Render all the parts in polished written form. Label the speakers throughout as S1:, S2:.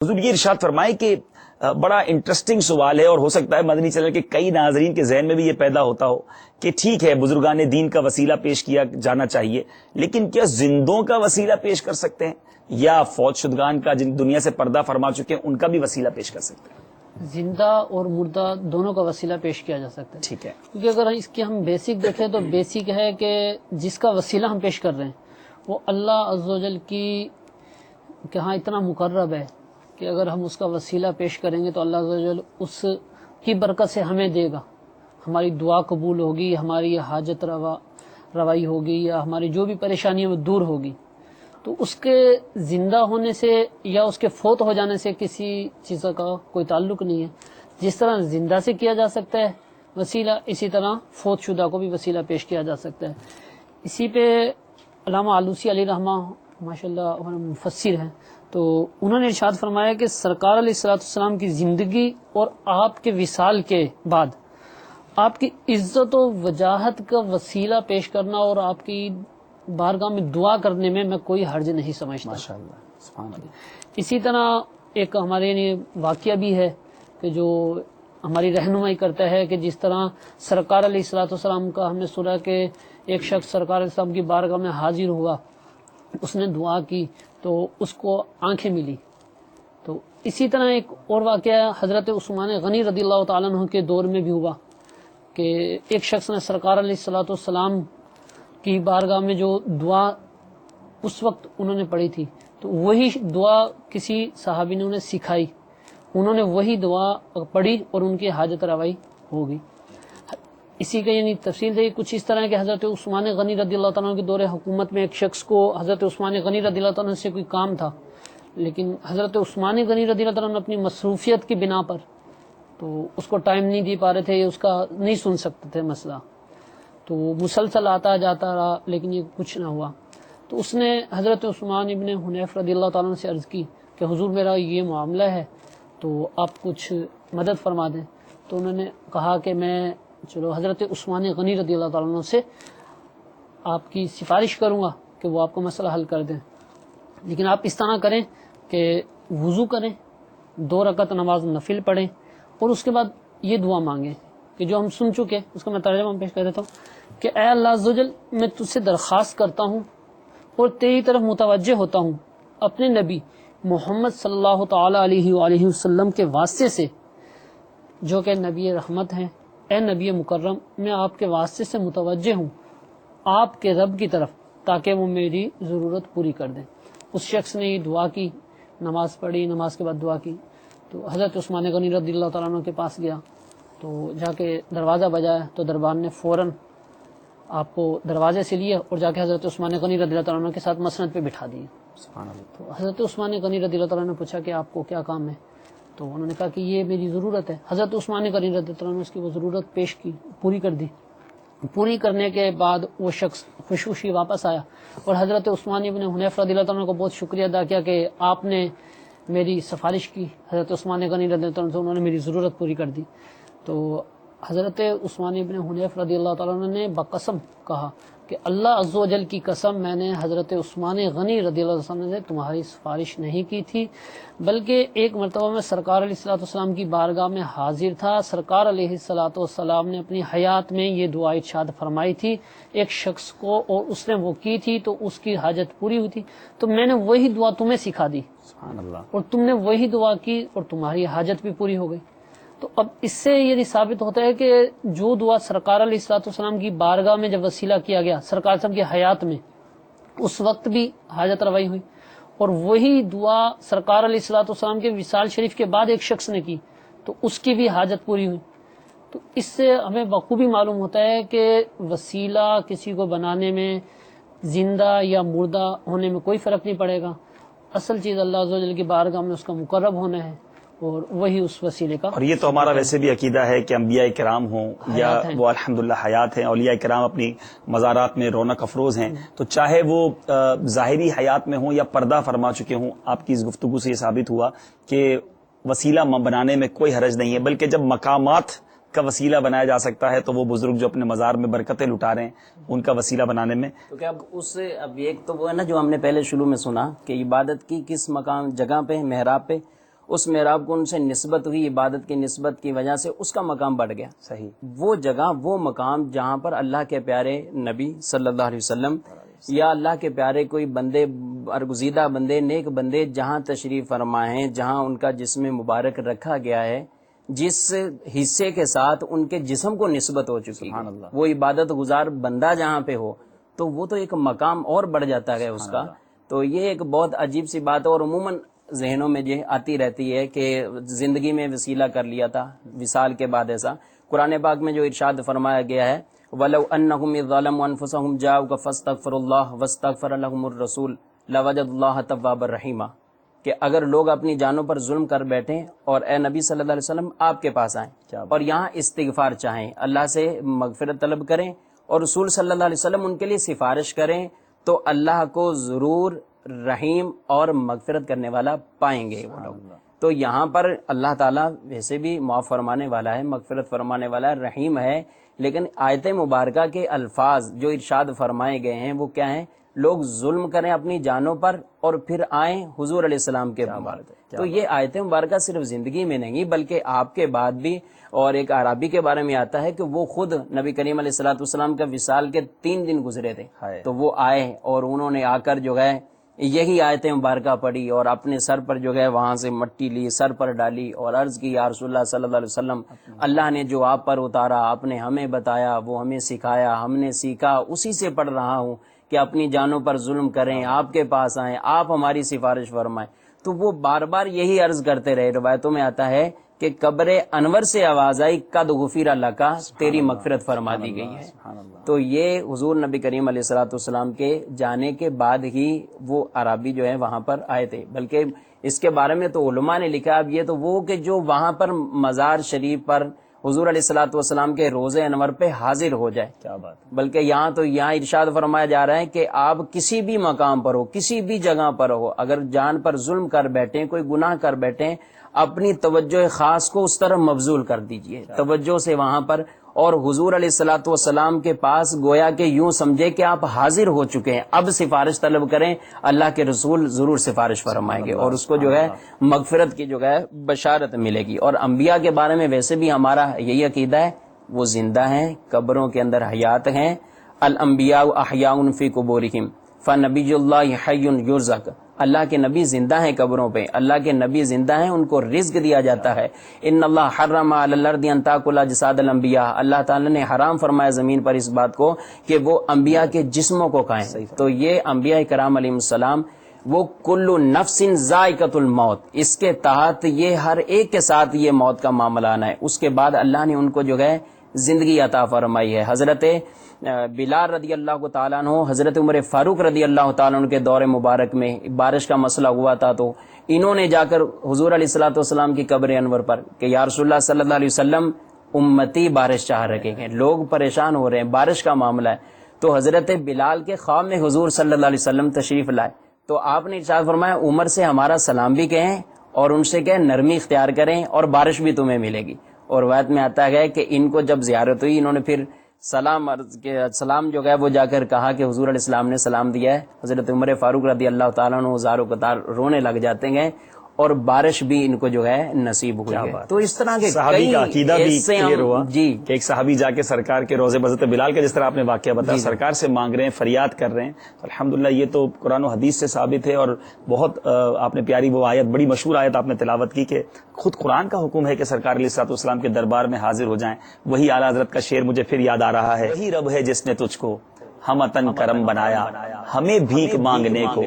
S1: حضور یہ ارشاد فرمائے کہ بڑا انٹرسٹنگ سوال ہے، اور ہو سکتا ہے مدنی چینل کے کئی ناظرین کے ذہن میں بھی یہ پیدا ہوتا ہو کہ ٹھیک ہے بزرگان دین کا وسیلہ پیش کیا جانا چاہیے، لیکن کیا زندوں کا وسیلہ پیش کر سکتے ہیں، یا فوت شدگان کا جن دنیا سے پردہ فرما چکے ہیں ان کا بھی وسیلہ پیش کر سکتے ہیں؟
S2: زندہ اور مردہ دونوں کا وسیلہ پیش کیا جا سکتا ہے.
S1: ٹھیک ہے،
S2: کیونکہ اگر اس کی ہم بیسک دیکھیں تو بیسک ہے کہ جس کا وسیلہ ہم پیش کر رہے ہیں وہ اللہ عز و جل کی کہ ہاں اتنا مقرب ہے کہ اگر ہم اس کا وسیلہ پیش کریں گے تو اللہ عز و جل اس کی برکت سے ہمیں دے گا، ہماری دعا قبول ہوگی، ہماری حاجت روائی ہوگی، یا ہماری جو بھی پریشانیاں وہ دور ہوگی. تو اس کے زندہ ہونے سے یا اس کے فوت ہو جانے سے کسی چیز کا کوئی تعلق نہیں ہے. جس طرح زندہ سے کیا جا سکتا ہے وسیلہ، اسی طرح فوت شدہ کو بھی وسیلہ پیش کیا جا سکتا ہے. اسی پہ علامہ آلوسی علیہ رحمہ ماشاءاللہ مفسر ہیں، تو انہوں نے ارشاد فرمایا کہ سرکار علیہ الصلوۃ والسلام کی زندگی اور آپ کے وصال کے بعد آپ کی عزت و وجاہت کا وسیلہ پیش کرنا اور آپ کی بارگاہ میں دعا کرنے میں کوئی حرج نہیں سمجھتا.
S1: ماشاءاللہ، سبحان اللہ.
S2: اسی طرح ایک ہمارے واقعہ بھی ہے کہ جو ہماری رہنمائی کرتا ہے کہ جس طرح سرکار علیہ الصلوۃ والسلام کا ہم نے سنا کہ ایک شخص سرکار علیہ السلام کی بارگاہ میں حاضر ہوا، اس نے دعا کی تو اس کو آنکھیں ملی. تو اسی طرح ایک اور واقعہ حضرت عثمان غنی رضی اللہ تعالیٰ عنہ کے دور میں بھی ہوا کہ ایک شخص نے سرکار علیہ الصلوۃ والسلام کی بارگاہ میں جو دعا اس وقت انہوں نے پڑھی تھی تو وہی دعا کسی صحابی نے انہیں سکھائی، انہوں نے وہی دعا پڑھی اور ان کی حاجت روائی ہوگی. اسی کا تفصیل ہے کچھ اس طرح کہ حضرت عثمان غنی رضی اللہ تعالیٰ کے دور حکومت میں ایک شخص کو حضرت عثمان غنی رضی اللہ تعالیٰ سے کوئی کام تھا، لیکن حضرت عثمان غنی رضی اللہ تعالیٰ اپنی مصروفیت کی بنا پر تو اس کو ٹائم نہیں دے پا رہے تھے، اس کا نہیں سن سکتے تھے مسئلہ، تو وہ مسلسل آتا جاتا رہا لیکن یہ کچھ نہ ہوا. تو اس نے حضرت عثمان ابن حنیف رضی اللہ تعالیٰ سے عرض کی کہ حضور میرا یہ معاملہ ہے تو آپ کچھ مدد فرما دیں. تو انہوں نے کہا کہ میں چلو حضرت عثمان غنی رضی اللہ تعالیٰ سے آپ کی سفارش کروں گا کہ وہ آپ کو مسئلہ حل کر دیں، لیکن آپ اس طرح کریں کہ وضو کریں، 2 رکعت نماز نفل پڑھیں اور اس کے بعد یہ دعا مانگیں کہ جو ہم سن چکے، اس کا میں ترجمہ پیش کر دیتا ہوں کہ اے اللہ عز و جل، میں تجھ سے درخواست کرتا ہوں اور تیری طرف متوجہ ہوتا ہوں اپنے نبی محمد صلی اللہ تعالی علیہ وآلہ وسلم کے واسطے سے جو کہ نبی رحمت ہیں. اے نبی مکرم، میں آپ کے واسطے سے متوجہ ہوں آپ کے رب کی طرف تاکہ وہ میری ضرورت پوری کر دیں. اس شخص نے یہ دعا کی، نماز پڑھی، نماز کے بعد دعا کی، تو حضرت عثمان غنی رضی اللہ تعالیٰ عنہ کے پاس گیا تو جا کے دروازہ بجایا تو دربان نے فوراً آپ کو دروازے سے لیا اور جا کے حضرت عثمان غنی رضی اللہ تعالیٰ عنہ کے ساتھ مسند پہ بٹھا دیا. تو حضرت عثمان غنی رضی اللہ تعالیٰ نے پوچھا کہ آپ کو کیا کام ہے؟ تو انہوں نے کہا کہ یہ میری ضرورت ہے. حضرت عثمان غنی رضی اللہ تعالیٰ نے اس کی وہ ضرورت پیش کی، پوری کر دی. پوری کرنے کے بعد وہ شخص خوشی خوشی واپس آیا اور حضرت عثمان ابن حنیف رضی اللہ تعالیٰ کو بہت شکریہ ادا کیا کہ آپ نے میری سفارش کی. حضرت عثمان غنی رضی اللہ تعالیٰ انہوں نے میری ضرورت پوری کر دی. تو حضرت عثمان ابن حنیف رضی اللہ تعالیٰ نے بقسم کہا کہ اللہ عز و جل کی قسم، میں نے حضرت عثمان غنی رضی اللہ عنہ سے تمہاری سفارش نہیں کی تھی، بلکہ ایک مرتبہ میں سرکار علیہ الصلوۃ والسلام کی بارگاہ میں حاضر تھا. سرکار علیہ الصلوۃ والسلام نے اپنی حیات میں یہ دعا ارشاد فرمائی تھی ایک شخص کو، اور اس نے وہ کی تھی تو اس کی حاجت پوری ہوئی تھی، تو میں نے وہی دعا تمہیں سکھا دی،
S1: سبحان اللہ،
S2: اور تم نے وہی دعا کی اور تمہاری حاجت بھی پوری ہو گئی. تو اب اس سے یہ ثابت ہوتا ہے کہ جو دعا سرکار علیہ الصلوۃ والسلام کی بارگاہ میں جب وسیلہ کیا گیا سرکار صاحب کی حیات میں، اس وقت بھی حاجت روائی ہوئی، اور وہی دعا سرکار علیہ الصلوۃ والسلام کے وصال شریف کے بعد ایک شخص نے کی تو اس کی بھی حاجت پوری ہوئی. تو اس سے ہمیں بخوبی معلوم ہوتا ہے کہ وسیلہ کسی کو بنانے میں زندہ یا مردہ ہونے میں کوئی فرق نہیں پڑے گا. اصل چیز اللہ عز و جل کی بارگاہ میں اس کا مقرب ہونا ہے اور وہی اس وسیلے کا. اور
S1: یہ تو ہمارا ویسے بھی عقیدہ ہے کہ انبیاء کرام ہوں یا وہ الحمدللہ حیات ہیں، اولیاء کرام اپنی مزارات میں رونق افروز ہیں، تو چاہے وہ ظاہری حیات میں ہوں یا پردہ فرما چکے ہوں، آپ کی اس گفتگو سے یہ ثابت ہوا کہ وسیلہ بنانے میں کوئی حرج نہیں ہے، بلکہ جب مقامات کا وسیلہ بنایا جا سکتا ہے تو وہ بزرگ جو اپنے مزار میں برکتیں لٹا رہے ہیں ان کا وسیلہ بنانے میں
S3: تو کیا اب ایک تو وہ ہے نا جو ہم نے پہلے شروع میں سنا کہ عبادت کی کس مقام جگہ پہ، محراب پہ، اس محراب کو ان سے نسبت ہوئی، عبادت کی نسبت کی وجہ سے اس کا مقام بڑھ گیا.
S1: صحیح.
S3: وہ جگہ، وہ مقام جہاں پر اللہ کے پیارے نبی صلی اللہ علیہ وسلم یا اللہ کے پیارے کوئی بندے، برگزیدہ بندے، نیک بندے جہاں تشریف فرما ہیں، جہاں ان کا جسم مبارک رکھا گیا ہے، جس حصے کے ساتھ ان کے جسم کو نسبت ہو چکی ہے، وہ عبادت گزار بندہ جہاں پہ ہو تو وہ تو ایک مقام اور بڑھ جاتا ہے اس کا. تو یہ ایک بہت عجیب سی بات ہے، اور عموماً ذہنوں میں یہ آتی رہتی ہے کہ زندگی میں وسیلہ کر لیا تھا وصال کے بعد. ایسا قرآن پاک میں جو ارشاد فرمایا گیا ہے، وَلَوْ أَنَّهُمْ إِذْ ظَلَمُوا أَنفُسَهُمْ جَاءُوكَ فَاسْتَغْفَرُوا اللَّهَ وَاسْتَغْفَرَ لَهُمُ الرَّسُولُ لَوَجَدُوا اللَّهَ تَوَّابًا رَحِيمًا، کہ اگر لوگ اپنی جانوں پر ظلم کر بیٹھیں اور اے نبی صلی اللہ علیہ وسلم آپ کے پاس آئیں اور یہاں استغفار چاہیں، اللہ سے مغفرت طلب کریں اور رسول صلی اللہ علیہ وسلم ان کے لیے سفارش کریں، تو اللہ کو ضرور رحیم اور مغفرت کرنے والا پائیں گے وہ لوگ. تو یہاں پر اللہ تعالیٰ ویسے بھی معاف فرمانے والا ہے، مغفرت فرمانے والا ہے، رحیم ہے، لیکن آیت مبارکہ کے الفاظ جو ارشاد فرمائے گئے ہیں وہ کیا ہیں؟ لوگ ظلم کریں اپنی جانوں پر اور پھر آئیں حضور علیہ السلام کے پاس. تو یہ آیت مبارکہ صرف زندگی میں نہیں بلکہ آپ کے بعد بھی. اور ایک اعرابی کے بارے میں آتا ہے کہ وہ خود نبی کریم علیہ الصلوۃ والسلام کا وصال کے 3 دن گزرے تھے، تو وہ آئے اور انہوں نے آ کر جو ہے یہی آیت مبارکہ پڑھی اور اپنے سر پر جو ہے وہاں سے مٹی لی، سر پر ڈالی اور عرض کی یا رسول اللہ صلی اللہ علیہ وسلم، اللہ نے جو آپ پر اتارا، آپ نے ہمیں بتایا، وہ ہمیں سکھایا، ہم نے سیکھا، اسی سے پڑھ رہا ہوں کہ اپنی جانوں پر ظلم کریں، آپ کے پاس آئیں، آپ ہماری سفارش فرمائیں. تو وہ بار بار یہی عرض کرتے رہے. روایتوں میں آتا ہے کہ قبر انور سے آواز آئی قد غفر لک، تیری مغفرت فرما دی گئی ہے. تو یہ حضور نبی کریم علیہ الصلوۃ والسلام کے جانے کے بعد ہی وہ عربی جو ہے وہاں پر آئے تھے. بلکہ اس کے بارے میں تو علماء نے لکھا اب یہ تو وہ کہ جو وہاں پر مزار شریف پر حضور علیہ الصلوۃ والسلام کے روزے انور پہ حاضر ہو جائے. کیا بات. بلکہ یہاں ارشاد فرمایا جا رہا ہے کہ آپ کسی بھی مقام پر ہو، کسی بھی جگہ پر ہو، اگر جان پر ظلم کر بیٹھیں، کوئی گناہ کر بیٹھیں، اپنی توجہ خاص کو اس طرف مبذول کر دیجئے، توجہ سے وہاں پر. اور حضور علیہ الصلوۃ والسلام کے پاس گویا کہ یوں سمجھے کہ آپ حاضر ہو چکے ہیں، اب سفارش طلب کریں، اللہ کے رسول ضرور سفارش فرمائیں گے اور اس کو جو ہے مغفرت کی جو ہے بشارت ملے گی. اور انبیاء کے بارے میں ویسے بھی ہمارا یہی عقیدہ ہے، وہ زندہ ہیں، قبروں کے اندر حیات ہیں. الانبیاء احیاء فی قبورہم فنبی اللہ حی یرزق، اللہ کے نبی زندہ ہیں قبروں پہ، اللہ کے نبی زندہ ہیں، ان کو رزق دیا جاتا ہے. ان اللہ حرم علی الارض ان تاکل اجساد الانبیاء، اللہ تعالیٰ نے حرام فرمایا زمین پر اس بات کو کہ وہ انبیاء کے جسموں کو کھائیں. تو یہ انبیاء کرام علیہ السلام وہ کل نفس ذائقۃ الموت، اس کے تحت یہ ہر ایک کے ساتھ یہ موت کا معاملہ آنا ہے. اس کے بعد اللہ نے ان کو جو ہے زندگی عطا فرمائی ہے. حضرت بلال رضی اللہ تعالیٰ عنہ، حضرت عمر فاروق رضی اللہ تعالیٰ عنہ کے دور مبارک میں بارش کا مسئلہ ہوا تھا، تو انہوں نے جا کر حضور علیہ الصلوۃ والسلام کی قبر انور پر کہ یا رسول اللہ صلی اللہ علیہ وسلم امتی بارش چاہ رکھے ہیں، لوگ پریشان ہو رہے ہیں، بارش کا معاملہ ہے. تو حضرت بلال کے خواب میں حضور صلی اللہ علیہ وسلم تشریف لائے، تو آپ نے ارشاد فرمایا عمر سے ہمارا سلام بھی کہیں اور ان سے کہیں نرمی اختیار کریں اور بارش بھی تمہیں ملے گی. اور روایت میں آتا ہے کہ ان کو جب زیارت ہوئی انہوں نے پھر سلام جو ہے وہ جا کر کہا کہ حضور علیہ السلام نے سلام دیا ہے. حضرت عمر فاروق رضی اللہ تعالیٰ عنہ زارو قطار رونے لگ جاتے ہیں اور بارش بھی ان کو جو ہے نصیب ہوئی ہے. تو اس طرح کے
S1: صحابی کا عقیدہ بھی کلیئر ہوا
S3: جی
S1: کہ ایک صحابی جا کے سرکار کے روزے حضرت بلال کا جس طرح آپ نے واقعہ بتایا سرکار سے مانگ رہے ہیں، فریاد کر رہے ہیں. الحمدللہ یہ تو قرآن و حدیث سے ثابت ہے. اور بہت آپ نے پیاری وہ آیت، بڑی مشہور آیت آپ نے تلاوت کی کہ خود قرآن کا حکم ہے کہ سرکار علیہ الصلوۃ والسلام کے دربار میں حاضر ہو جائیں. وہی اعلیٰ حضرت کا شعر مجھے پھر یاد آ رہا ہے، وہی رب ہے جس نے تجھ کو ہمتن کرم بنایا، ہمیں بھیک مانگنے کو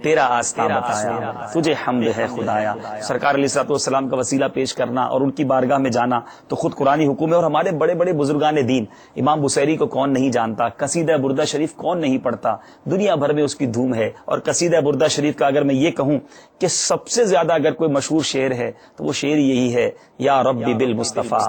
S1: تیرا آستہ بتایا، تجھے حمد ہے خدایا. سرکار علیہ الصلوۃ والسلام کا وسیلہ پیش کرنا اور ان کی بارگاہ میں جانا تو خود قرآنی حکم ہے. اور ہمارے بڑے بڑے بزرگان دین، امام بصیری کو کون نہیں جانتا، قصیدہ بردہ شریف کون نہیں پڑھتا، دنیا بھر میں اس کی دھوم ہے. اور قصیدہ بردہ شریف کا اگر میں یہ کہوں کہ سب سے زیادہ اگر کوئی مشہور شعر ہے تو وہ شعر یہی ہے، یا رب بالمصطفیٰ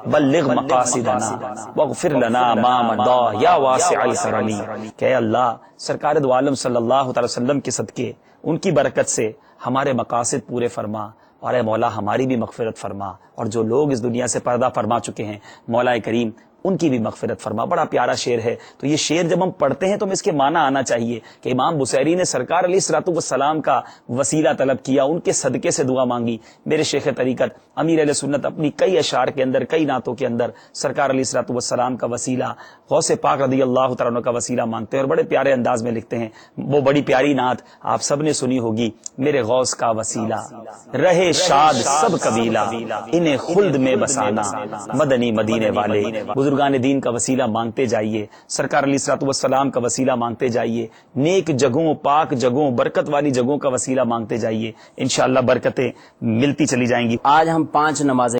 S1: بلغ مقاصدنا واغفر لنا ما مضى یا واسع الکرم، کہ اے اللہ سرکار دو عالم صلی اللہ تعالی وسلم کے صدقے، ان کی برکت سے ہمارے مقاصد پورے فرما، اور اے مولا ہماری بھی مغفرت فرما. اور جو لوگ اس دنیا سے پردہ فرما چکے ہیں مولا کریم ان کی بھی مغفرت فرما. بڑا پیارا شعر ہے. تو یہ شعر جب ہم پڑھتے ہیں تو ہمیں اس کے معنی آنا چاہیے کہ امام بصیری نے سرکار علیہ الصلوۃ والسلام کا وسیلہ طلب کیا, ان کے صدقے سے دعا مانگی. میرے شیخ طریقت امیر اہل سنت اپنی کئی اشعار کے اندر, کئی نعتوں کے اندر سرکار علیہ الصلوۃ والسلام کا وسیلہ, غوث پاک رضی اللہ تعالیٰ عنہ کا وسیلہ مانگتے ہیں, اور بڑے پیارے انداز میں لکھتے ہیں. وہ بڑی پیاری نعت آپ سب نے سنی ہوگی, میرے غوث کا وسیلہ رہے شاد سب قبیلہ, انہیں خلد میں بسانا مدنی مدینے والے. بزرگان دین کا وسیلہ مانگتے جائیے, سرکار علیہ الصلوۃ والسلام کا وسیلہ مانگتے جائیے, نیک جگہوں, پاک جگہوں, برکت والی جگہوں کا وسیلہ مانگتے جائیے. انشاءاللہ برکتیں ملتی چلی جائیں گی.
S3: آج ہم 5 نمازیں